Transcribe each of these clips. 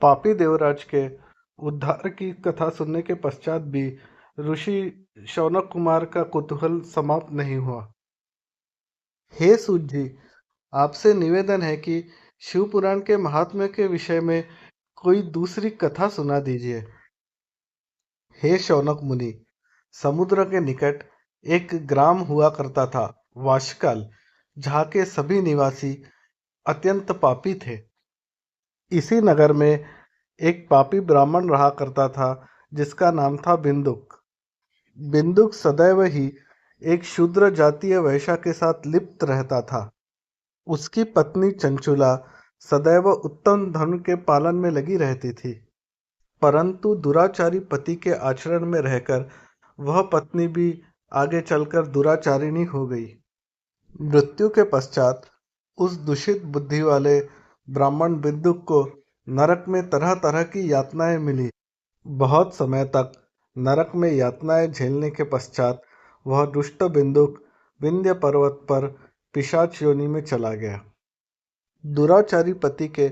पापी देवराज के उद्धार की कथा सुनने के पश्चात भी ऋषि शौनक कुमार का कुतूहल समाप्त नहीं हुआ। हे सूत जी, आपसे निवेदन है कि शिव पुराण के महात्म्य के विषय में कोई दूसरी कथा सुना दीजिए। हे शौनक मुनि, समुद्र के निकट एक ग्राम हुआ करता था, वाशकाल, जहाँ के सभी निवासी अत्यंत पापी थे। इसी नगर में एक पापी ब्राह्मण रहा करता था, जिसका नाम था बिंदुक। बिंदुक सदैव ही एक शूद्र जातीय वैश्या के साथ लिप्त रहता था। उसकी पत्नी चंचुला सदैव उत्तम धर्म के पालन में लगी रहती थी, परंतु दुराचारी पति के आचरण में रहकर वह पत्नी भी आगे चलकर दुराचारिणी हो गई। मृत्यु के पश्चात उस दूषित बुद्धि वाले ब्राह्मण बिंदुक को नरक में तरह तरह की यातनाएं मिली। बहुत समय तक नरक में यातनाएं झेलने के पश्चात वह दुष्ट बिंदुक विंध्य पर्वत पर पिशाच योनि में चला गया। दुराचारी पति के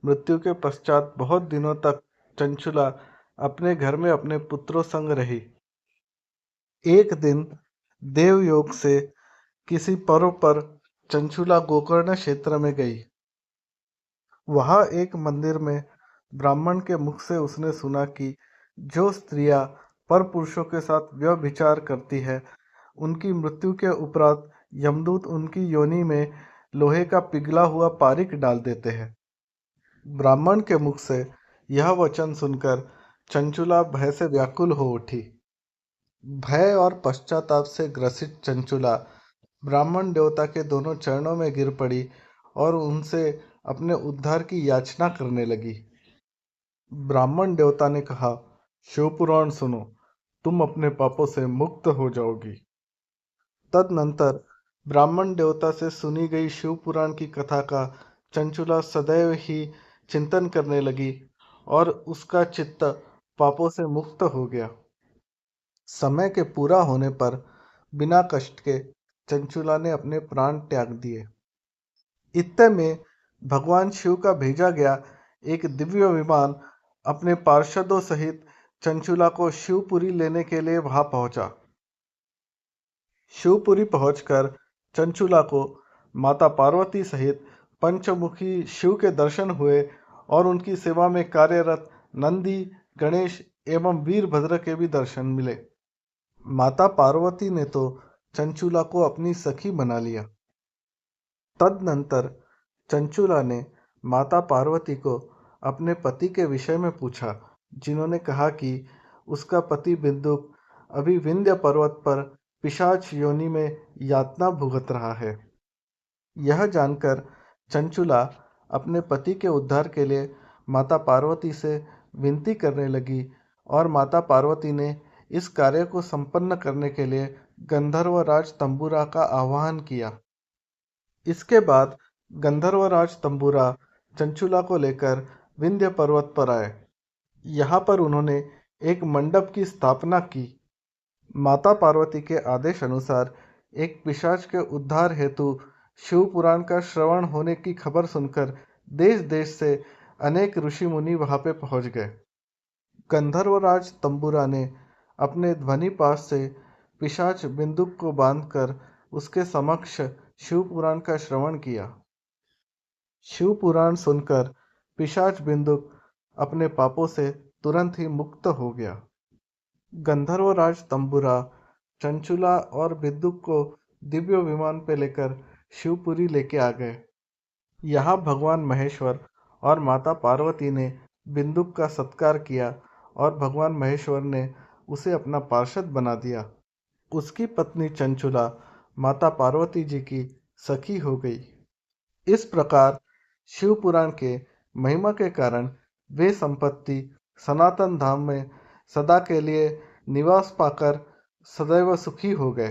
मृत्यु के पश्चात बहुत दिनों तक चंचुला अपने घर में अपने पुत्रों संग रही। एक दिन देवयोग से किसी पर्व पर चंचुला गोकर्ण क्षेत्र में गई। वहां एक मंदिर में ब्राह्मण के मुख से उसने सुना कि जो स्त्रियां पर पुरुषों के साथ व्यभिचार करती है, उनकी मृत्यु के उपरांत यमदूत उनकी योनि में लोहे का पिघला हुआ पारिक डाल देते हैं। ब्राह्मण के मुख से यह वचन सुनकर चंचुला भय से व्याकुल हो उठी। भय और पश्चाताप से ग्रसित चंचुला ब्राह्मण देवता के दोनों चरणों में गिर पड़ी और उनसे अपने उद्धार की याचना करने लगी। ब्राह्मण देवता ने कहा, शिवपुराण सुनो, तुम अपने पापों से मुक्त हो जाओगी। तदनंतर ब्राह्मण देवता से सुनी गई शिवपुराण की कथा का चंचुला सदैव ही चिंतन करने लगी और उसका चित्त पापों से मुक्त हो गया। समय के पूरा होने पर बिना कष्ट के चंचुला ने अपने प्राण त्याग दिए। इतने में भगवान शिव का भेजा गया एक दिव्य विमान अपने पार्षदों सहित चंचुला को शिवपुरी लेने के लिए वहां पहुंचा। शिवपुरी पहुंचकर चंचुला को माता पार्वती सहित पंचमुखी शिव के दर्शन हुए और उनकी सेवा में कार्यरत नंदी, गणेश एवं वीरभद्र के भी दर्शन मिले। माता पार्वती ने तो चंचुला को अपनी सखी बना लिया। तदनंतर चंचुला ने माता पार्वती को अपने पति के विषय में पूछा, जिन्होंने कहा कि उसका पति बिंदुक अभी विंध्य पर्वत पर पिशाच योनि में यातना भुगत रहा है। यह जानकर चंचुला अपने पति के उद्धार के लिए माता पार्वती से विनती करने लगी और माता पार्वती ने इस कार्य को संपन्न करने के लिए गंधर्वराज तंबुरा का आह्वान किया। इसके बाद गंधर्वराज तंबुरा चंचुला को लेकर विंध्य पर्वत पर आए। यहाँ पर उन्होंने एक मंडप की स्थापना की। माता पार्वती के आदेश अनुसार एक पिशाच के उद्धार हेतु शिव पुराण का श्रवण होने की खबर सुनकर देश देश से अनेक ऋषि मुनि वहां पे पहुंच गए। गंधर्वराज तंबुरा ने अपने ध्वनि पाश से पिशाच बिंदुक को बांधकर उसके समक्ष शिव पुराण का श्रवण किया। शिव पुराण सुनकर पिशाच बिंदुक अपने पापों से तुरंत ही मुक्त हो गया। गंधर्वराज तंबुरा चंचुला और बिंदुक को दिव्य विमान पे लेकर शिवपुरी लेके आ गए। यहाँ भगवान महेश्वर और माता पार्वती ने बिंदुक का सत्कार किया और भगवान महेश्वर ने उसे अपना पार्षद बना दिया। उसकी पत्नी चंचुला माता पार्वती जी की सखी हो गई। इस प्रकार शिव पुराण के महिमा के कारण वे संपत्ति सनातन धाम में सदा के लिए निवास पाकर सदैव सुखी हो गए।